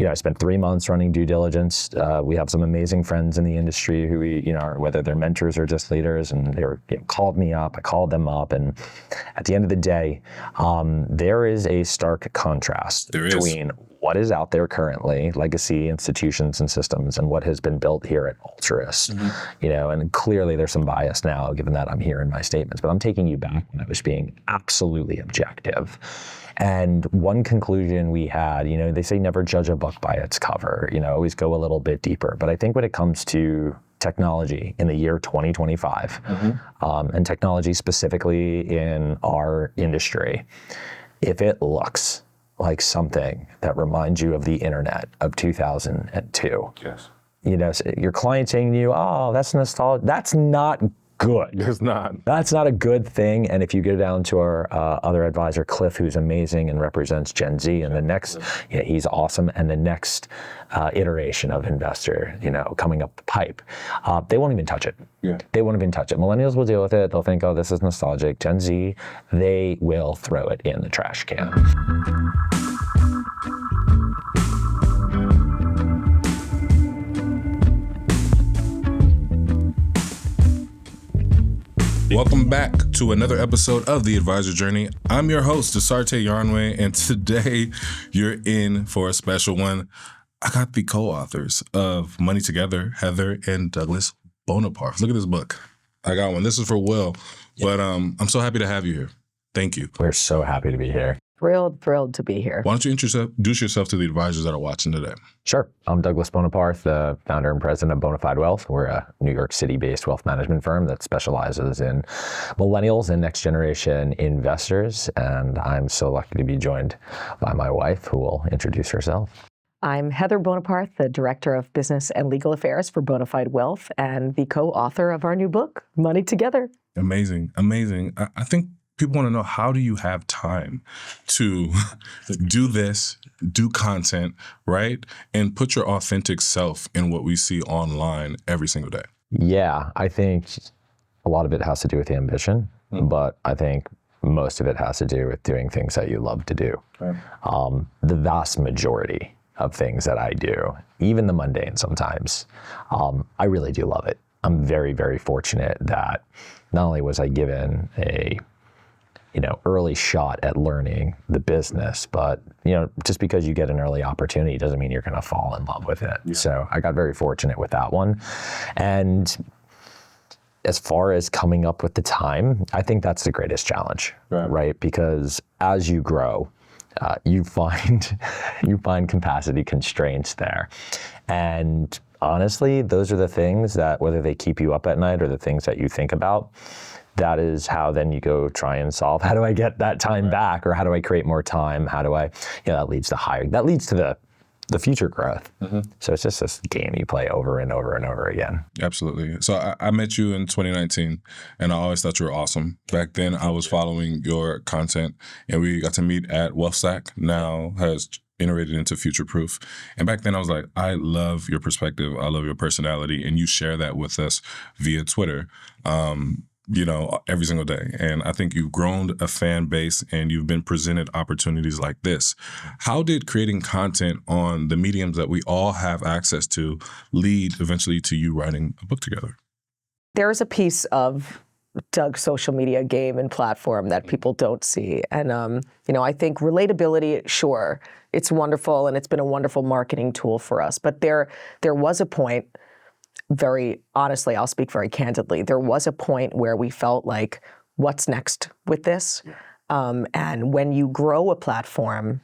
I spent 3 months running due diligence. We have some amazing friends in the industry who we, whether they're mentors or just leaders, and they were, called me up, I called them up. And at the end of the day, there is a stark contrast between what is out there currently, legacy institutions and systems, and what has been built here at Altruist. And clearly there's some bias now, given that I'm here in my statements, but I'm taking you back when I was being absolutely objective. And one conclusion we had, they say never judge a book by its cover, always go a little bit deeper. But I think when it comes to technology in the year 2025, and technology specifically in our industry, if it looks like something that reminds you of the internet of 2002, your client saying to you, oh, that's nostalgia, that's not good. It's not. That's not a good thing. And if you go down to our other advisor, Cliff, who's amazing and represents Gen Z, and the next, he's awesome, and the next iteration of investor, coming up the pipe, they won't even touch it. They won't even touch it. Millennials will deal with it. They'll think, oh, this is nostalgic. Gen Z, they will throw it in the trash can. Welcome back to another episode of The Advisor Journey. I'm your host, Desarte Yarnway, and today you're in for a special one. I got the co-authors of Money Together, Heather and Douglas Boneparth. Look at this book. I got one. This is for Will, but I'm so happy to have you here. Thank you. We're so happy to be here. Thrilled to be here. Why don't you introduce yourself to the advisors that are watching today? Sure. I'm Douglas Boneparth, the founder and president of BoneFide Wealth. We're a New York City-based wealth management firm that specializes in millennials and next generation investors. And I'm so lucky to be joined by my wife, who will introduce herself. I'm Heather Boneparth, the Director of Business and Legal Affairs for BoneFide Wealth and the co-author of our new book, Money Together. Amazing. I think people want to know, how do you have time to do this, do content, right? And put your authentic self in what we see online every single day? Yeah, I think a lot of it has to do with ambition, but I think most of it has to do with doing things that you love to do. Right. The vast majority of things that I do, even the mundane sometimes, I really do love it. I'm very, very fortunate that not only was I given a early shot at learning the business, but, just because you get an early opportunity doesn't mean you're going to fall in love with it. Yeah. So I got very fortunate with that one. And as far as coming up with the time, I think that's the greatest challenge, right? Because as you grow, you find capacity constraints there. And honestly, those are the things that, whether they keep you up at night or the things that you think about, that is how then you go try and solve, how do I get that time back, or how do I create more time? How do I, that leads to the future growth. So it's just this game you play over and over and over again. Absolutely. So I met you in 2019, and I always thought you were awesome. Back then, I was following your content, and we got to meet at WealthStack, now has iterated into Future Proof. And back then I was like, I love your perspective. I love your personality. And you share that with us via Twitter. Every single day. And I think you've grown a fan base and you've been presented opportunities like this. How did creating content on the mediums that we all have access to lead eventually to you writing a book together? There's a piece of Doug's social media game and platform that people don't see. And, I think relatability, sure, it's wonderful and it's been a wonderful marketing tool for us. But there was a point, very honestly, I'll speak very candidly, there was a point where we felt like, what's next with this? And when you grow a platform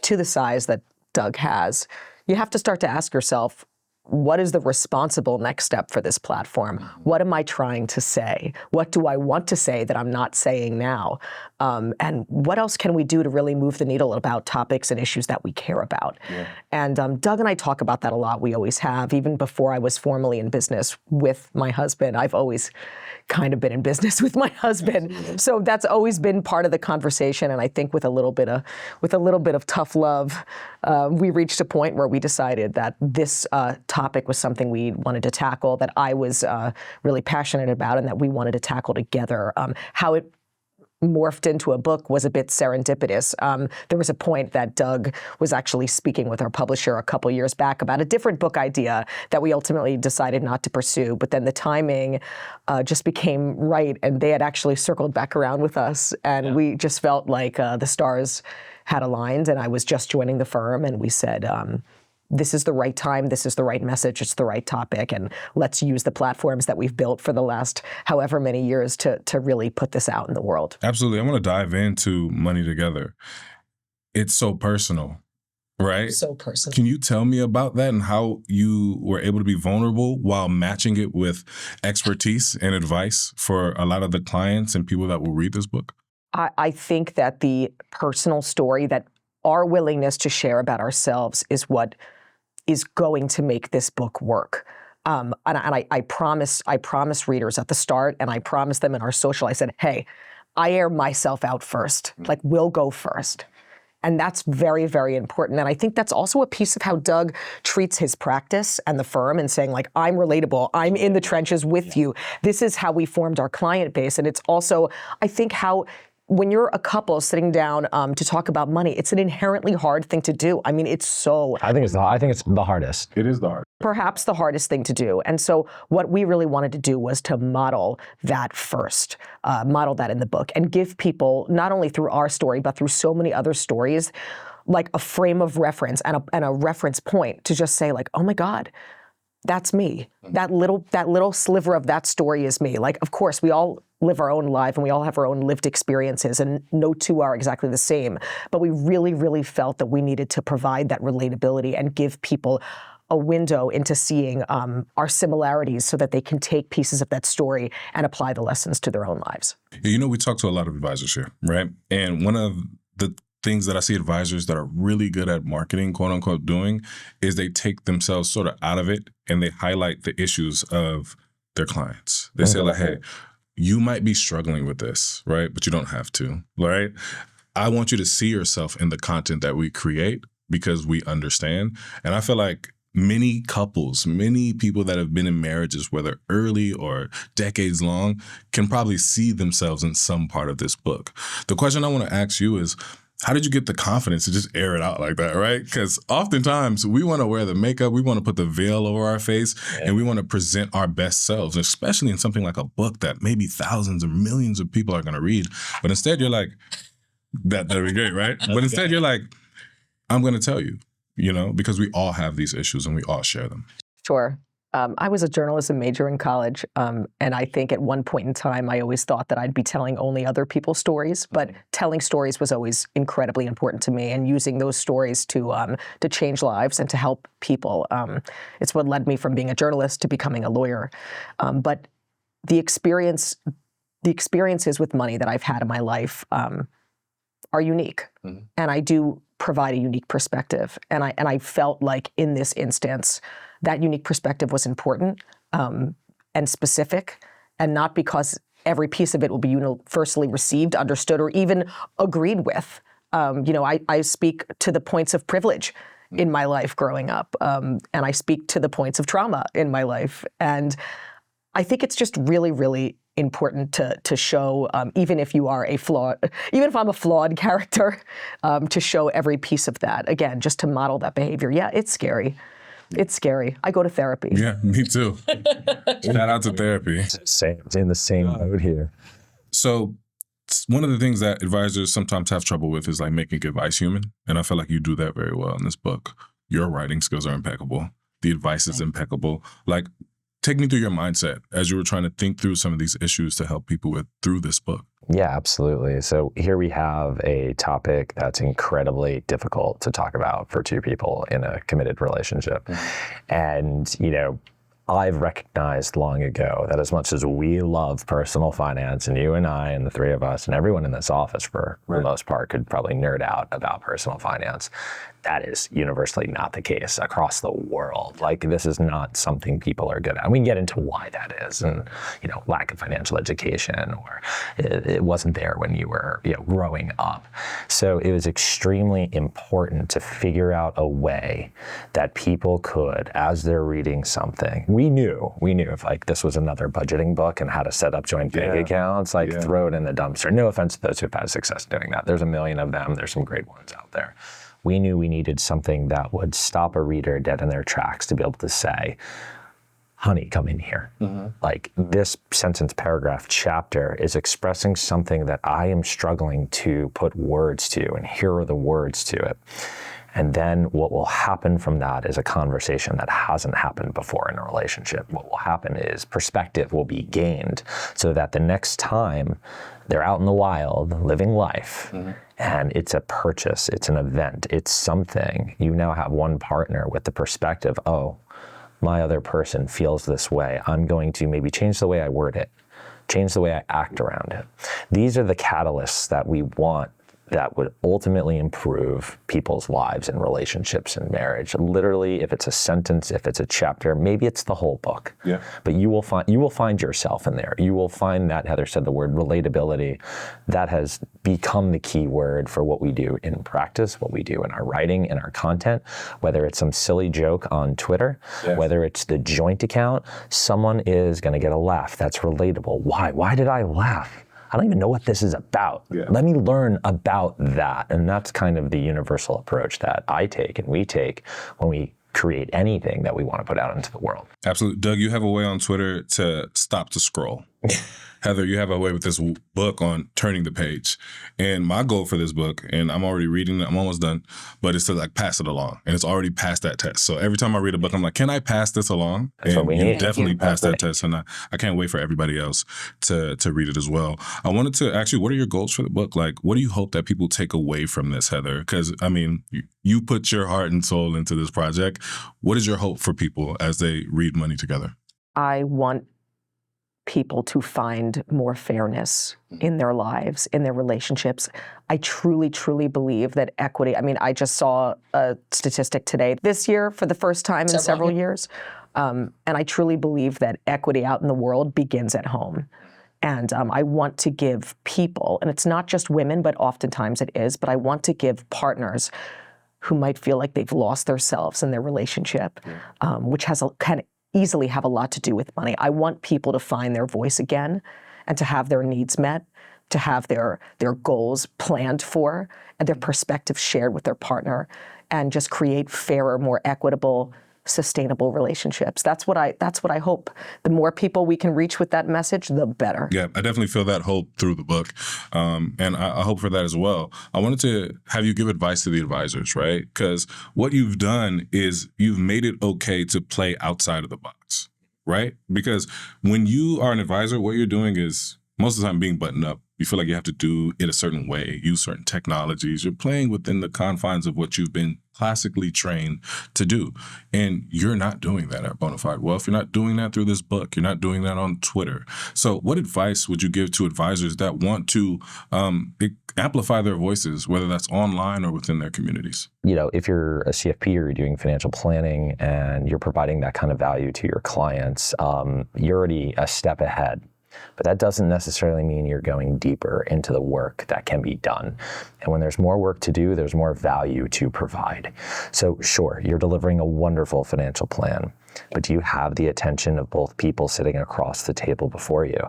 to the size that Doug has, you have to start to ask yourself, what is the responsible next step for this platform? What am I trying to say? What do I want to say that I'm not saying now? And what else can we do to really move the needle about topics and issues that we care about? Yeah. And Doug and I talk about that a lot. We always have. Even before I was formally in business with my husband, I've always kind of been in business with my husband. Absolutely. So that's always been part of the conversation. And I think with a little bit of tough love, we reached a point where we decided that this topic was something we wanted to tackle, that I was really passionate about, and that we wanted to tackle together. How it morphed into a book was a bit serendipitous. There was a point that Doug was actually speaking with our publisher a couple years back about a different book idea that we ultimately decided not to pursue. But then the timing just became right, and they had actually circled back around with us, and we just felt like the stars had aligned, and I was just joining the firm, and we said, this is the right time, this is the right message, it's the right topic, and let's use the platforms that we've built for the last however many years to really put this out in the world. Absolutely. I want to dive into Money Together. It's so personal, right? So personal. Can you tell me about that and how you were able to be vulnerable while matching it with expertise and advice for a lot of the clients and people that will read this book? I think that the personal story, that our willingness to share about ourselves, is what is going to make this book work. And I promise readers at the start, and I promised them in our social, I said, hey, I air myself out first. Like, we'll go first. And that's very, very important. And I think that's also a piece of how Doug treats his practice and the firm, and saying, like, I'm relatable, I'm in the trenches with you. This is how we formed our client base. And it's also, I think, how when you're a couple sitting down to talk about money, it's an inherently hard thing to do. I mean, it's so... I think it's the hardest. It is the hardest. Perhaps the hardest thing to do. And so what we really wanted to do was to model that first, model that in the book, and give people, not only through our story, but through so many other stories, like a frame of reference and a reference point to just say, like, oh my God, that's me. That little sliver of that story is me. Like, of course, we all live our own life and we all have our own lived experiences, and no two are exactly the same. But we really, really felt that we needed to provide that relatability and give people a window into seeing our similarities, so that they can take pieces of that story and apply the lessons to their own lives. You know, we talk to a lot of advisors here, right? And one of the things that I see advisors that are really good at marketing, quote unquote, doing is they take themselves sort of out of it and they highlight the issues of their clients. They say, like, hey, you might be struggling with this, right? But you don't have to, right? I want you to see yourself in the content that we create, because we understand. And I feel like many couples, many people that have been in marriages, whether early or decades long, can probably see themselves in some part of this book. The question I want to ask you is, how did you get the confidence to just air it out like that, right? Because oftentimes we want to wear the makeup, we want to put the veil over our face, and we want to present our best selves, especially in something like a book that maybe thousands or millions of people are going to read. But instead you're like, that'd be great, right? But instead you're like, I'm going to tell you, you know, because we all have these issues and we all share them. Sure. I was a journalism major in college, and I think at one point in time, I always thought that I'd be telling only other people's stories, but telling stories was always incredibly important to me, and using those stories to change lives and to help people. It's what led me from being a journalist to becoming a lawyer. But the experiences with money that I've had in my life are unique, and I do provide a unique perspective. And I felt like in this instance, that unique perspective was important and specific, and not because every piece of it will be universally received, understood, or even agreed with. I speak to the points of privilege in my life growing up, and I speak to the points of trauma in my life. And I think it's just really, really important to show, even if I'm a flawed character, to show every piece of that. Again, just to model that behavior. Yeah, it's scary. It's scary. I go to therapy. Yeah, me too. Shout out to therapy. Same, in the same mode here. So one of the things that advisors sometimes have trouble with is like making advice human. And I feel like you do that very well in this book. Your writing skills are impeccable. The advice is impeccable. Like, take me through your mindset as you were trying to think through some of these issues to help people through this book. Yeah, absolutely. So here we have a topic that's incredibly difficult to talk about for two people in a committed relationship. And, I've recognized long ago that as much as we love personal finance, and you and I and the three of us and everyone in this office for the most part could probably nerd out about personal finance, That is universally not the case across the world. Like, this is not something people are good at. And we can get into why that is, and lack of financial education, or it wasn't there when you were growing up. So it was extremely important to figure out a way that people could, as they're reading something, we knew if like this was another budgeting book and how to set up joint bank accounts, like throw it in the dumpster. No offense to those who've had success doing that. There's a million of them. There's some great ones out there. We knew we needed something that would stop a reader dead in their tracks to be able to say, honey, come in here. Like, this sentence, paragraph, chapter is expressing something that I am struggling to put words to, and here are the words to it. And then what will happen from that is a conversation that hasn't happened before in a relationship. What will happen is perspective will be gained, so that the next time they're out in the wild living life, and it's a purchase, it's an event, it's something, you now have one partner with the perspective, oh, my other person feels this way. I'm going to maybe change the way I word it, change the way I act around it. These are the catalysts that we want that would ultimately improve people's lives and relationships and marriage. Literally, if it's a sentence, if it's a chapter, maybe it's the whole book. Yeah. But you will find yourself in there. You will find that, Heather said the word relatability, that has become the key word for what we do in practice, what we do in our writing, in our content, whether it's some silly joke on Twitter, whether it's the joint account, someone is gonna get a laugh that's relatable. Why? Why did I laugh? I don't even know what this is about. Let me learn about that. And that's kind of the universal approach that I take and we take when we create anything that we want to put out into the world. Absolutely. Doug, you have a way on Twitter to stop the scroll. Heather, you have a way with this book on turning the page. And my goal for this book, and I'm already reading it, I'm almost done, but it's to like pass it along. And it's already passed that test. So every time I read a book, I'm like, can I pass this along? That's what we need. Definitely passed that test. And I can't wait for everybody else to read it as well. I wanted to ask you, what are your goals for the book? Like, what do you hope that people take away from this, Heather? Because, I mean, you put your heart and soul into this project. What is your hope for people as they read Money Together? I want people to find more fairness in their lives, in their relationships. I truly, truly believe that equity, I mean, I just saw a statistic today, this year for the first time in several years, and I truly believe that equity out in the world begins at home. And I want to give people, and it's not just women, but oftentimes it is, but I want to give partners who might feel like they've lost themselves in their relationship, which can easily have a lot to do with money. I want people to find their voice again and to have their needs met, to have their goals planned for, and their perspectives shared with their partner, and just create fairer, more equitable, sustainable relationships. That's what I hope. The more people we can reach with that message, the better. Yeah, I definitely feel that hope through the book. And I hope for that as well. I wanted to have you give advice to the advisors, right? Because what you've done is you've made it okay to play outside of the box, right? Because when you are an advisor, what you're doing is most of the time being buttoned up. You feel like you have to do it a certain way, use certain technologies. You're playing within the confines of what you've been classically trained to do. And you're not doing that at BoneFide Wealth. You're not doing that through this book. You're not doing that on Twitter. So what advice would you give to advisors that want to amplify their voices, whether that's online or within their communities? You know, if you're a CFP or you're doing financial planning and you're providing that kind of value to your clients, you're already a step ahead. But that doesn't necessarily mean you're going deeper into the work that can be done. And when there's more work to do, there's more value to provide. So sure, you're delivering a wonderful financial plan, but do you have the attention of both people sitting across the table before you?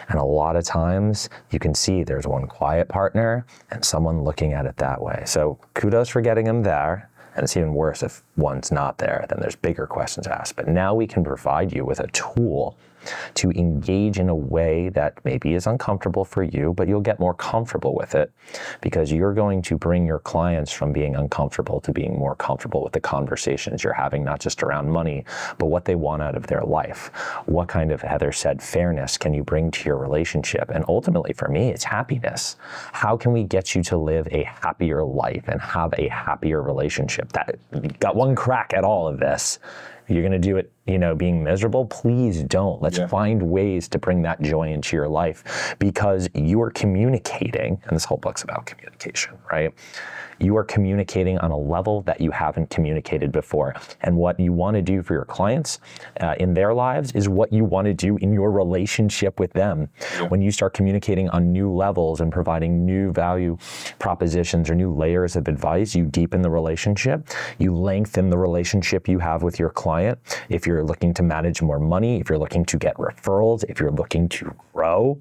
And a lot of times you can see there's one quiet partner and someone looking at it that way. So kudos for getting them there. And it's even worse if one's not there, then there's bigger questions asked. But now we can provide you with a tool to engage in a way that maybe is uncomfortable for you, but you'll get more comfortable with it because you're going to bring your clients from being uncomfortable to being more comfortable with the conversations you're having, not just around money, but what they want out of their life. What kind of, Heather said, fairness can you bring to your relationship? And ultimately for me, it's happiness. How can we get you to live a happier life and have a happier relationship? That you got one crack at all of this. You're going to do it being miserable, please don't. Let's find ways to bring that joy into your life, because you are communicating, and this whole book's about communication, right? You are communicating on a level that you haven't communicated before. And what you want to do for your clients in their lives is what you want to do in your relationship with them. When you start communicating on new levels and providing new value propositions or new layers of advice, you deepen the relationship, you lengthen the relationship you have with your client. If you're looking to manage more money, if you're looking to get referrals, if you're looking to grow,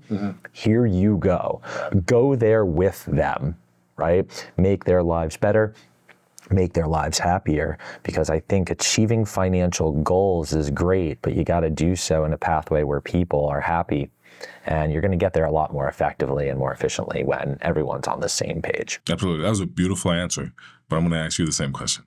here you go. Go there with them. Right? Make their lives better, make their lives happier, because I think achieving financial goals is great, but you got to do so in a pathway where people are happy. And you're going to get there a lot more effectively and more efficiently when everyone's on the same page. Absolutely. That was a beautiful answer, but I'm going to ask you the same question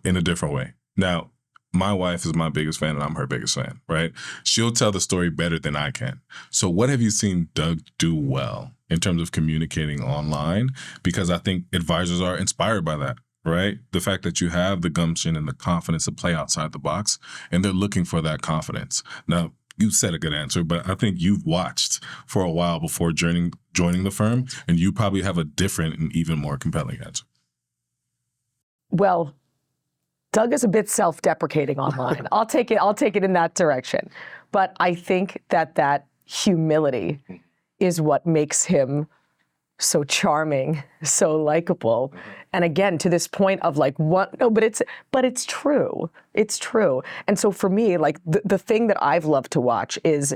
in a different way. Now, my wife is my biggest fan and I'm her biggest fan, right? She'll tell the story better than I can. So what have you seen Doug do well in terms of communicating online? Because I think advisors are inspired by that, right? The fact that you have the gumption and the confidence to play outside the box, and they're looking for that confidence. Now, you said a good answer, but I think you've watched for a while before joining the firm, and you probably have a different and even more compelling answer. Well, Doug is a bit self-deprecating online. I'll take it in that direction. But I think that humility is what makes him so charming, so likable. And again, to this point of like, what? No, but it's true. It's true. And so for me, like the thing that I've loved to watch is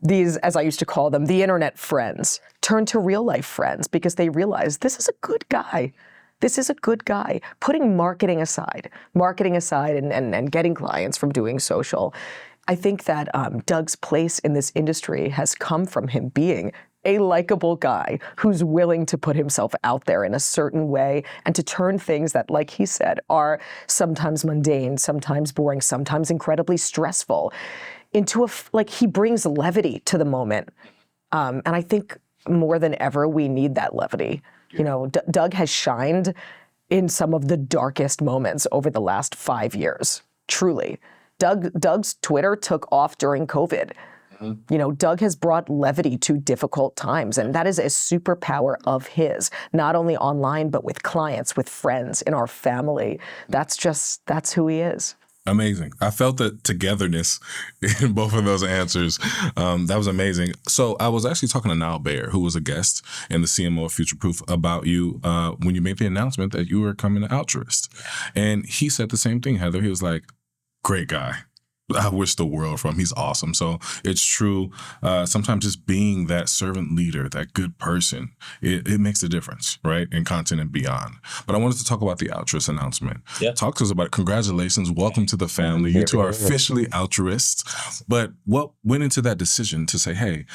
these, as I used to call them, the internet friends turn to real life friends, because they realize this is a good guy. This is a good guy. Putting marketing aside and getting clients from doing social, I think that Doug's place in this industry has come from him being a likable guy who's willing to put himself out there in a certain way and to turn things that, like he said, are sometimes mundane, sometimes boring, sometimes incredibly stressful into he brings levity to the moment. And I think more than ever, we need that levity. You know, Doug has shined in some of the darkest moments over the last 5 years, truly. Doug's Twitter took off during COVID. You know, Doug has brought levity to difficult times, and that is a superpower of his, not only online, but with clients, with friends, in our family. That's who he is. Amazing. I felt the togetherness in both of those answers. That was amazing. So I was actually talking to Niall Bayer, who was a guest and the CMO of Future Proof, about you when you made the announcement that you were coming to Altruist. And he said the same thing, Heather. He was like, great guy. I wish the world from. He's awesome. So it's true. Sometimes just being that servant leader, that good person, it makes a difference, right? In content and beyond. But I wanted to talk about the Altruist announcement. Yeah. Talk to us about it. Congratulations. Welcome to the family. You two are officially Altruist. But what went into that decision to say, hey,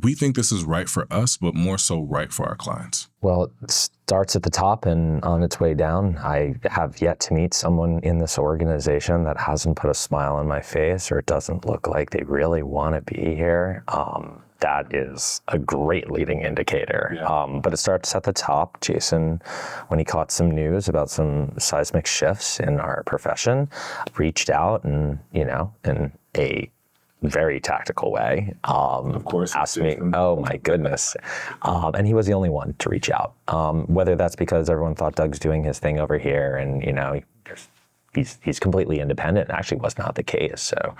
we think this is right for us, but more so right for our clients? Well, it starts at the top and on its way down. I have yet to meet someone in this organization that hasn't put a smile on my face or doesn't look like they really want to be here. That is a great leading indicator. Yeah. But it starts at the top. Jason, when he caught some news about some seismic shifts in our profession, reached out and, in a very tactical way. Of course. Asked me, oh my goodness. And he was the only one to reach out. Whether that's because everyone thought Doug's doing his thing over here and, he's completely independent. It actually was not the case. So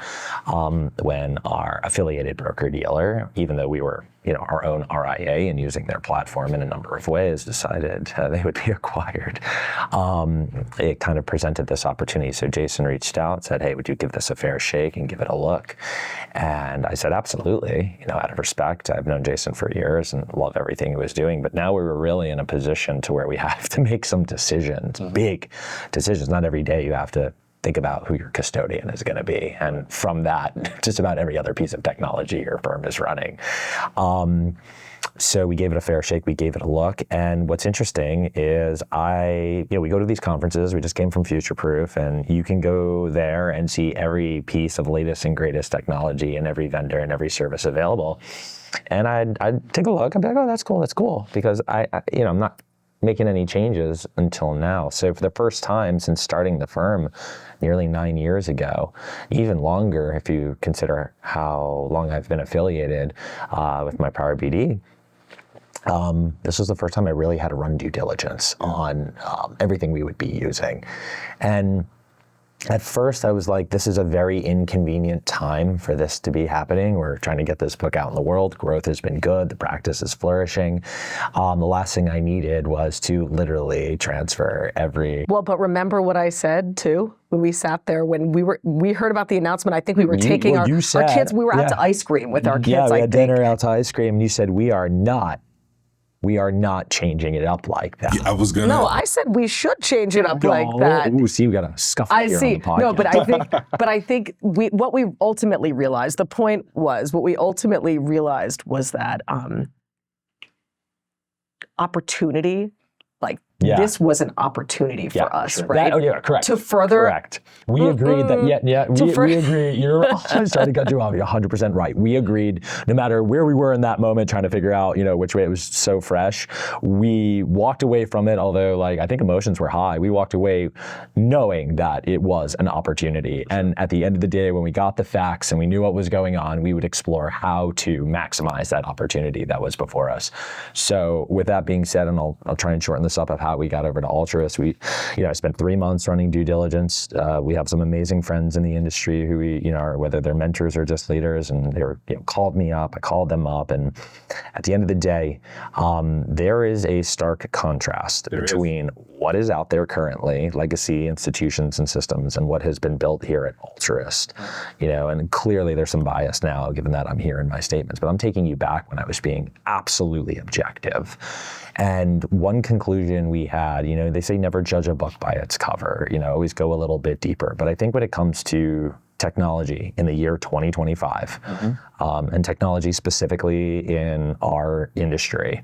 when our affiliated broker-dealer, even though we were our own RIA and using their platform in a number of ways, decided they would be acquired, it kind of presented this opportunity. So Jason reached out and said, hey, would you give this a fair shake and give it a look? And I said, absolutely. Out of respect, I've known Jason for years and love everything he was doing. But now we were really in a position to where we have to make some decisions, big decisions. Not every day you have to think about who your custodian is going to be. And from that, just about every other piece of technology your firm is running. So we gave it a fair shake. We gave it a look. And what's interesting is we go to these conferences. We just came from Future Proof, and you can go there and see every piece of latest and greatest technology and every vendor and every service available. And I'd take a look. I'd be like, oh, that's cool. Because I'm not making any changes until now. So for the first time since starting the firm nearly 9 years ago, even longer if you consider how long I've been affiliated with my prior BD, this was the first time I really had to run due diligence on everything we would be using. And at first I was like, this is a very inconvenient time for this to be happening. We're trying to get this book out in the world. Growth has been good. The practice is flourishing. The last thing I needed was to literally transfer every... Well, but remember what I said too? When we sat there, when we heard about the announcement, I think we were taking our kids, we were out to ice cream with our kids. Yeah, we had dinner out to ice cream, and you said, we are not changing it up like that. Yeah, I was gonna. No, I said we should change it up like that. Ooh, see, we got a scuffle here on the podcast. No, but I think what we ultimately realized, the point was, what we ultimately realized was that opportunity, like this was an opportunity for us, right? Correct. To further. Correct. We agreed that, we agree. I was trying to cut you off. You're 100% right. We agreed, no matter where we were in that moment, trying to figure out, which way it was so fresh, we walked away from it, although I think emotions were high. We walked away knowing that it was an opportunity. And at the end of the day, when we got the facts and we knew what was going on, we would explore how to maximize that opportunity that was before us. So with that being said, and I'll try and shorten this up of how we got over to Altruist. We, I spent 3 months running due diligence. We have some amazing friends in the industry who we, are, whether they're mentors or just leaders, and they were, called me up, I called them up, and at the end of the day, there is a stark contrast between what is out there currently, legacy institutions and systems, and what has been built here at Altruist. And clearly there's some bias now, given that I'm here in my statements, but I'm taking you back when I was being absolutely objective. And one conclusion we had, they say never judge a book by its cover, always go a little bit deeper. But I think when it comes to technology in the year 2025, and technology specifically in our industry,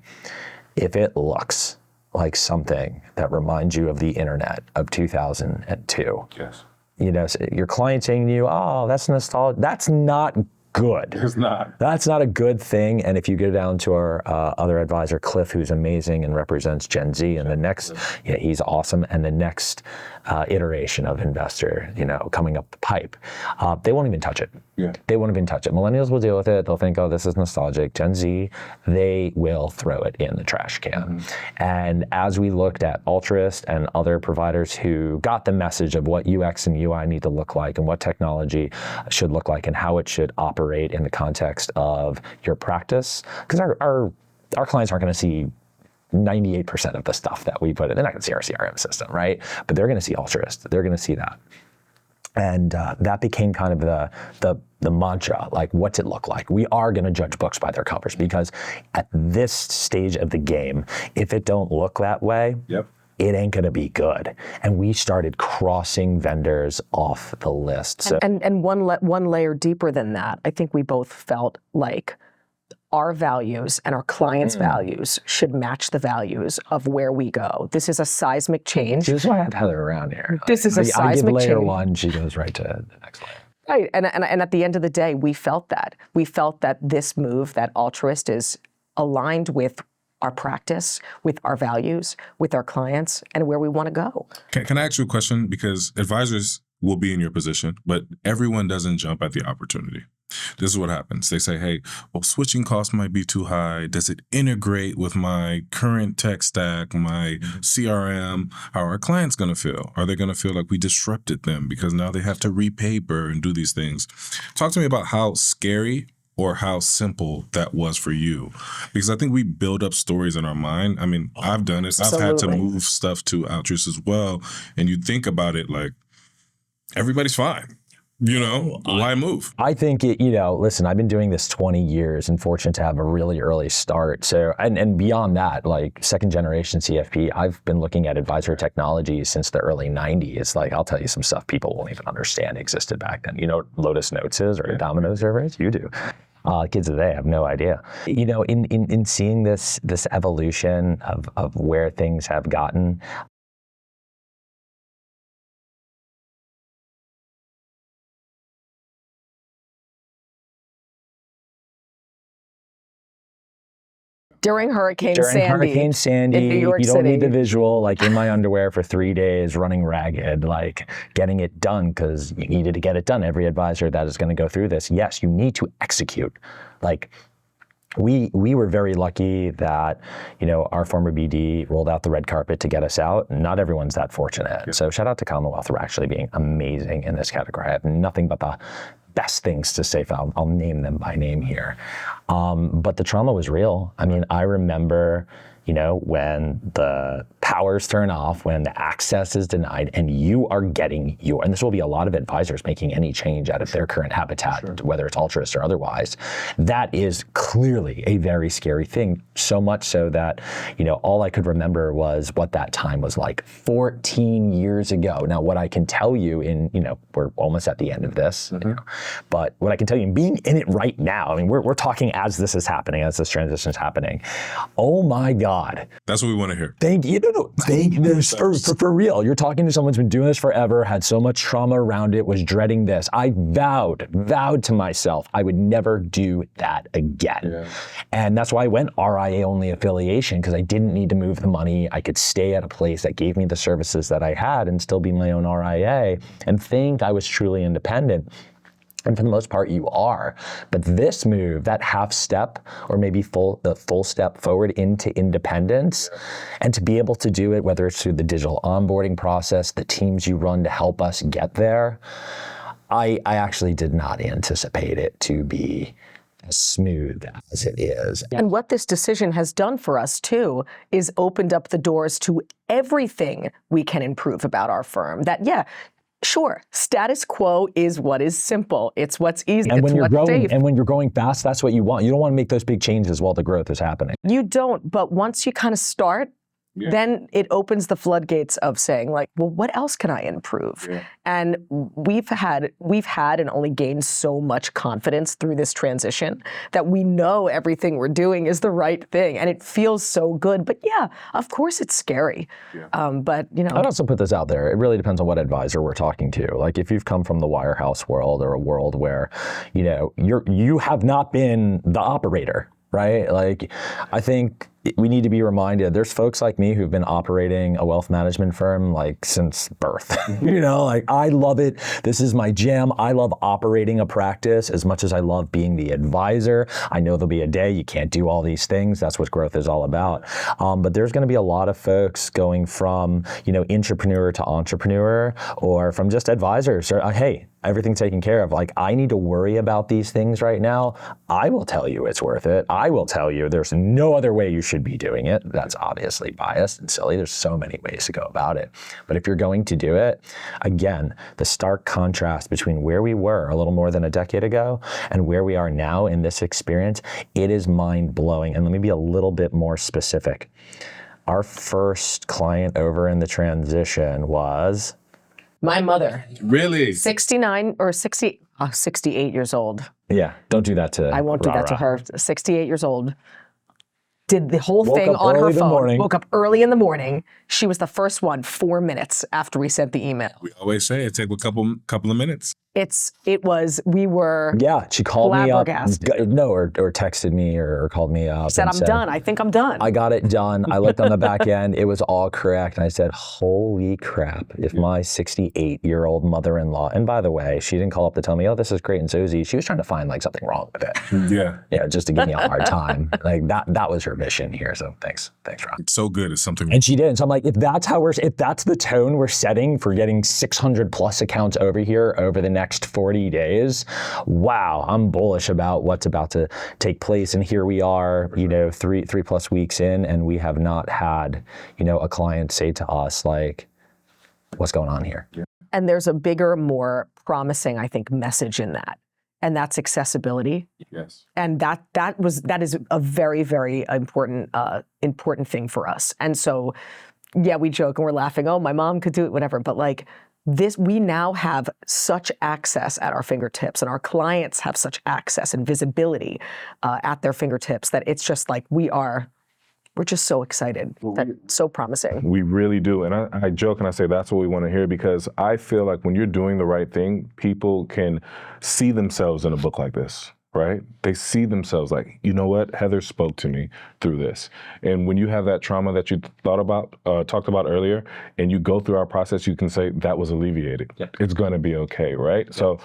if it looks like something that reminds you of the internet of 2002, your client saying to you, oh, that's nostalgic, that's not good. It's not. That's not a good thing. And if you go down to our other advisor, Cliff, who's amazing and represents Gen Z, and the next, he's awesome, and the next iteration of investor, coming up the pipe, they won't even touch it. Yeah. They won't even touch it. Millennials will deal with it. They'll think, oh, this is nostalgic. Gen Z, they will throw it in the trash can. And as we looked at Altruist and other providers who got the message of what UX and UI need to look like and what technology should look like and how it should operate in the context of your practice, because our clients aren't going to see 98% of the stuff that we put in. They're not going to see our CRM system, right? But they're going to see Altruist. They're going to see that. And that became kind of the mantra, like, what's it look like? We are going to judge books by their covers, because at this stage of the game, if it don't look that way, it ain't going to be good. And we started crossing vendors off the list. So, and one layer deeper than that, I think we both felt like our values and our clients' values should match the values of where we go. This is a seismic change. This is why I have Heather around here. This is a seismic I give layer change. 1, she goes right to the next layer. Right, and at the end of the day, we felt that. We felt that this move, that Altruist, is aligned with our practice, with our values, with our clients, and where we want to go. Can I ask you a question? Because advisors will be in your position, but everyone doesn't jump at the opportunity. This is what happens. They say, hey, well, switching costs might be too high. Does it integrate with my current tech stack, my CRM? How are our clients going to feel? Are they going to feel like we disrupted them because now they have to repaper and do these things? Talk to me about how scary or how simple that was for you. Because I think we build up stories in our mind. I mean, I've done it. I've had to move stuff to Altruist as well. And you think about it like, everybody's fine. Why move? I think, listen, I've been doing this 20 years and fortunate to have a really early start. So, and beyond that, like second generation CFP, I've been looking at advisor technology since the early 90s. Like, I'll tell you some stuff people won't even understand existed back then. You know what Lotus Notes is, or Domino servers? You do. Kids today have no idea. In seeing this evolution of where things have gotten, During Hurricane During Sandy. Hurricane Sandy, in New York you don't City. need the visual, like in my underwear for 3 days, running ragged, like getting it done because you needed to get it done. Every advisor that is going to go through this, yes, you need to execute. Like we were very lucky that, our former BD rolled out the red carpet to get us out. Not everyone's that fortunate. So shout out to Commonwealth for actually being amazing in this category. I have nothing but the best things to say. I'll name them by name here. But the trauma was real. I mean, I remember, when the powers turn off, when the access is denied, and you are getting and this will be a lot of advisors making any change out of their current habitat, whether it's Altruist or otherwise, that is clearly a very scary thing. So much so that, all I could remember was what that time was like 14 years ago. Now, what I can tell you we're almost at the end of this, but what I can tell you in being in it right now, I mean, we're talking as this is happening, as this transition is happening. Oh my God. That's what we want to hear. Thank you. For real. You're talking to someone who's been doing this forever, had so much trauma around it, was dreading this. I vowed to myself I would never do that again. Yeah. And that's why I went RIA only affiliation, because I didn't need to move the money. I could stay at a place that gave me the services that I had and still be my own RIA and think I was truly independent. And for the most part, you are. But this move, that half step, or maybe the full step forward into independence, and to be able to do it, whether it's through the digital onboarding process, the teams you run to help us get there, I actually did not anticipate it to be as smooth as it is. And what this decision has done for us too is opened up the doors to everything we can improve about our firm. Sure, status quo is what is simple. It's what's easy. And it's what's safe. And when you're growing fast, that's what you want. You don't want to make those big changes while the growth is happening. You don't, but once you kind of start, then it opens the floodgates of saying like, well, what else can I improve? Yeah. And we've had and only gained so much confidence through this transition that we know everything we're doing is the right thing, and it feels so good. But yeah, of course it's scary. Yeah. But I'd also put this out there. It really depends on what advisor we're talking to. Like if you've come from the wirehouse world or a world where, you have not been the operator, right? Like I think we need to be reminded there's folks like me who've been operating a wealth management firm like since birth. Like I love it. This is my jam. I love operating a practice as much as I love being the advisor. I know there'll be a day you can't do all these things. That's what growth is all about. But there's going to be a lot of folks going from, intrapreneur to entrepreneur, or from just advisors or, hey, everything taken care of. Like I need to worry about these things right now. I will tell you it's worth it. I will tell you there's no other way you should be doing it. That's obviously biased and silly. There's so many ways to go about it. But if you're going to do it, again, the stark contrast between where we were a little more than a decade ago and where we are now in this experience, it is mind-blowing. And let me be a little bit more specific. Our first client over in the transition was my mother. Really? 69 or 68 years old. Yeah, don't do that to I won't do that to her. 68 years old. Did the whole thing on her phone. Woke up early in the morning. She was the first one 4 minutes after we sent the email. We always say it takes a couple of minutes. We were she called me up. Flabbergasted. Or texted me or called me up. Said, I'm done. I think I'm done. I got it done. I looked on the back end. It was all correct. And I said, holy crap. If my 68-year-old mother-in-law, and by the way, she didn't call up to tell me, oh, this is great and so easy. She was trying to find like something wrong with it. Yeah. Just to give me a hard time. Like that was her mission here. So thanks, Ron. It's so good. It's something. And she did. And so I'm like, if that's the tone we're setting for getting 600 plus accounts over here over the next 40 days, wow, I'm bullish about what's about to take place. And here we are, 3+ weeks in, and we have not had, a client say to us like, what's going on here? Yeah. And there's a bigger, more promising, I think, message in that. And that's accessibility. Yes. And that is a very, very important thing for us. And so, yeah, we joke and we're laughing, oh, my mom could do it, whatever. But like this, we now have such access at our fingertips, and our clients have such access and visibility at their fingertips that it's just like we're just so excited. So promising. We really do. And I joke and I say that's what we want to hear, because I feel like when you're doing the right thing, people can see themselves in a book like this, right? They see themselves like, you know what? Heather spoke to me through this. And when you have that trauma that you talked about earlier, and you go through our process, you can say that was alleviated. It's going to be okay, right? So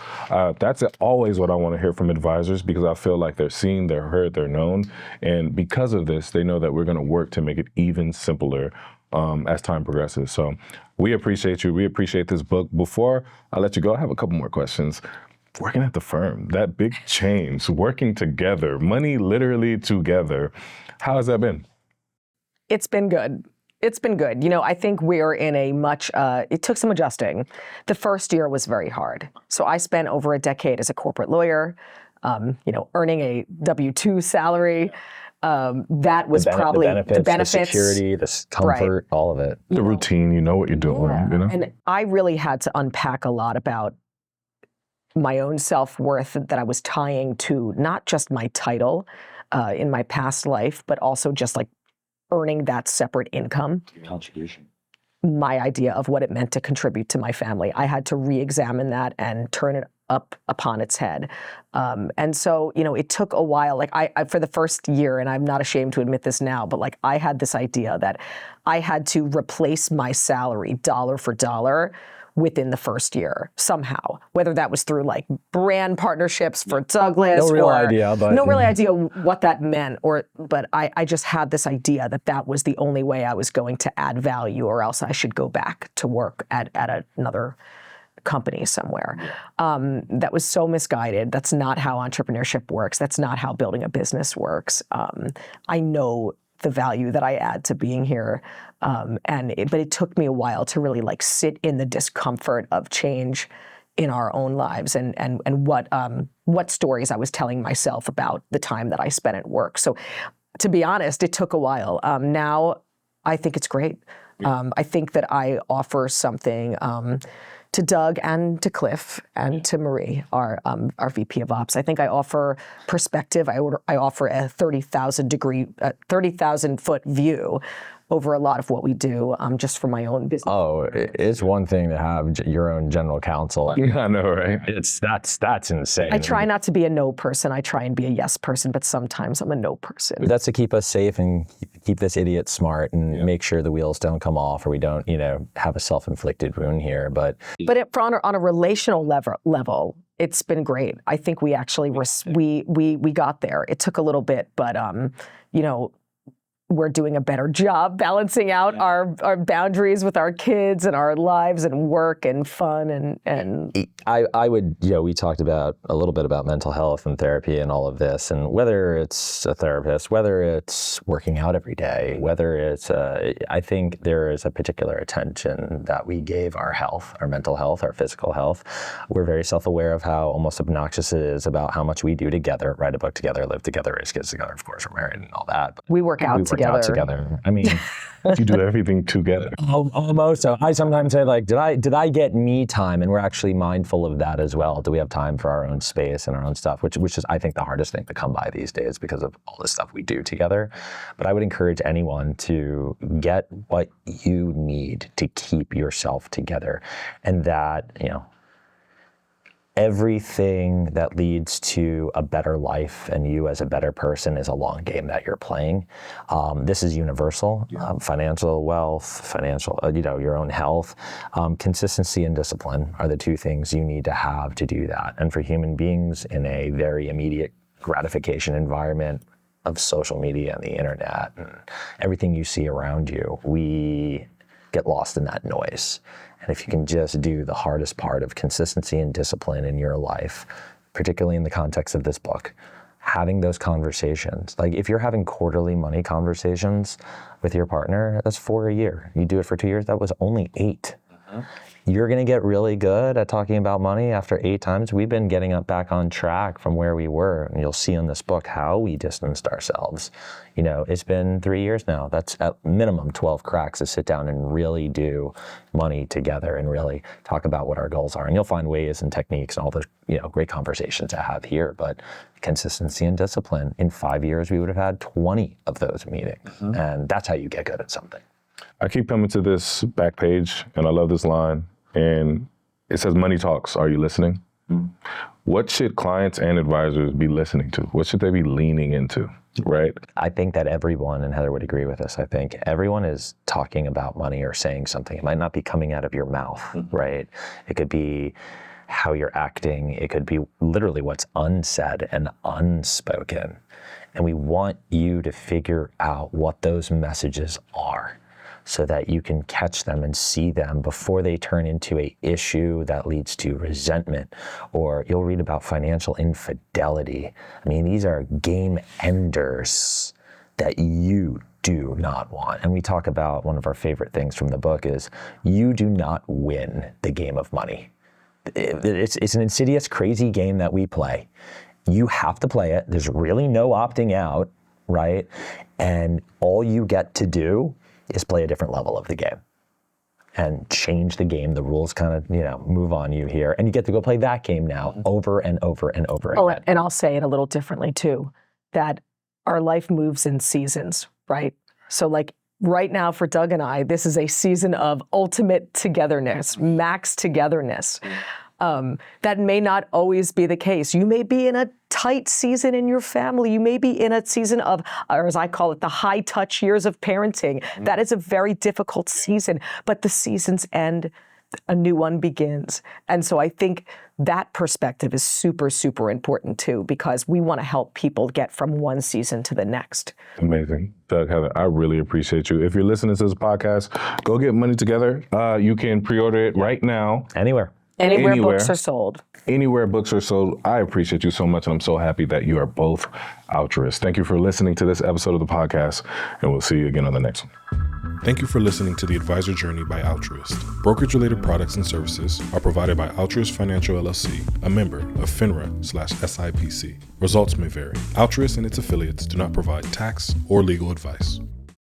that's always what I want to hear from advisors, because I feel like they're seen, they're heard, they're known. And because of this, they know that we're going to work to make it even simpler as time progresses. So we appreciate you. We appreciate this book. Before I let you go, I have a couple more questions. Working at the firm, that big change, working together, money literally together. How has that been? It's been good. It's been good. You know, I think we're in a much, it took some adjusting. The first year was very hard. So I spent over a decade as a corporate lawyer, earning a W-2 salary. That was probably the benefits, the security, the comfort, all of it. The routine, you know what you're doing, you know? And I really had to unpack a lot about my own self-worth that I was tying to not just my title in my past life, but also just like earning that separate income. Contribution. My idea of what it meant to contribute to my family. I had to re-examine that and turn it up upon its head. And so, it took a while. Like I for the first year, and I'm not ashamed to admit this now, but like I had this idea that I had to replace my salary dollar for dollar within the first year somehow, whether that was through like brand partnerships for Douglas. No real idea what that meant, but I just had this idea that was the only way I was going to add value, or else I should go back to work at another company somewhere. That was so misguided. That's not how entrepreneurship works. That's not how building a business works. I know the value that I add to being here. But it took me a while to really like sit in the discomfort of change in our own lives and what stories I was telling myself about the time that I spent at work. So to be honest, it took a while. Now I think it's great. I think that I offer something to Doug and to Cliff and to Marie, our VP of Ops. I think I offer perspective. I offer a 30,000 foot view over a lot of what we do, just for my own business. Oh, it's one thing to have your own general counsel. Yeah, I know, right? That's insane. I try not to be a no person. I try and be a yes person, but sometimes I'm a no person. That's to keep us safe and keep this idiot smart and make sure the wheels don't come off, or we don't, have a self-inflicted wound here. But on a relational level, it's been great. I think we actually we got there. It took a little bit, but we're doing a better job balancing out our boundaries with our kids and our lives and work and fun and I would, we talked about a little bit about mental health and therapy and all of this, and whether it's a therapist, whether it's working out every day, whether it's, I think there is a particular attention that we gave our health, our mental health, our physical health. We're very self-aware of how almost obnoxious it is about how much we do together, write a book together, live together, raise kids together. Of course, we're married and all that. But we work out together. I mean, you do everything together. Almost. So I sometimes say, like, did I get me time? And we're actually mindful of that as well. Do we have time for our own space and our own stuff? Which is, I think, the hardest thing to come by these days because of all the stuff we do together. But I would encourage anyone to get what you need to keep yourself together, and that everything that leads to a better life and you as a better person is a long game that you're playing. This is universal. Financial wealth, your own health, consistency and discipline are the two things you need to have to do that. And for human beings in a very immediate gratification environment of social media and the internet and everything you see around you, we get lost in that noise. And if you can just do the hardest part of consistency and discipline in your life, particularly in the context of this book, having those conversations. Like if you're having quarterly money conversations with your partner, that's 4 a year. You do it for 2 years, that was only 8. You're gonna get really good at talking about money after 8 times. We've been getting up back on track from where we were. And you'll see in this book how we distanced ourselves. It's been 3 years now. That's at minimum 12 cracks to sit down and really do money together and really talk about what our goals are. And you'll find ways and techniques and all those, great conversations to have here. But consistency and discipline, in 5 years, we would have had 20 of those meetings. And that's how you get good at something. I keep coming to this back page, and I love this line, and it says, "Money talks, are you listening?" what should clients and advisors be listening to? What should they be leaning into, right? I think that everyone, and Heather would agree with this, I think everyone is talking about money or saying something. It might not be coming out of your mouth, right? It could be how you're acting. It could be literally what's unsaid and unspoken. And we want you to figure out what those messages are so that you can catch them and see them before they turn into an issue that leads to resentment, or you'll read about financial infidelity. I mean, these are game enders that you do not want. And we talk about one of our favorite things from the book is you do not win the game of money. It's an insidious, crazy game that we play. You have to play it. There's really no opting out, right? And all you get to do is play a different level of the game and change the game. The rules kind of, move on you here. And you get to go play that game now over and over and over again. Oh, and I'll say it a little differently too, that our life moves in seasons, right? So like right now for Doug and I, this is a season of ultimate togetherness, max togetherness. That may not always be the case. You may be in a tight season in your family. You may be in a season of, or as I call it, the high touch years of parenting. That is a very difficult season, but the seasons end, a new one begins. And so I think that perspective is super, super important too, because we want to help people get from one season to the next. Amazing. Doug, Heather, I really appreciate you. If you're listening to this podcast, go get Money Together. You can pre-order it right now. Anywhere. Anywhere books are sold. Anywhere books are sold. I appreciate you so much, and I'm so happy that you are both altruists. Thank you for listening to this episode of the podcast, and we'll see you again on the next one. Thank you for listening to The Advisor Journey by Altruist. Brokerage-related products and services are provided by Altruist Financial LLC, a member of FINRA/SIPC. Results may vary. Altruist and its affiliates do not provide tax or legal advice.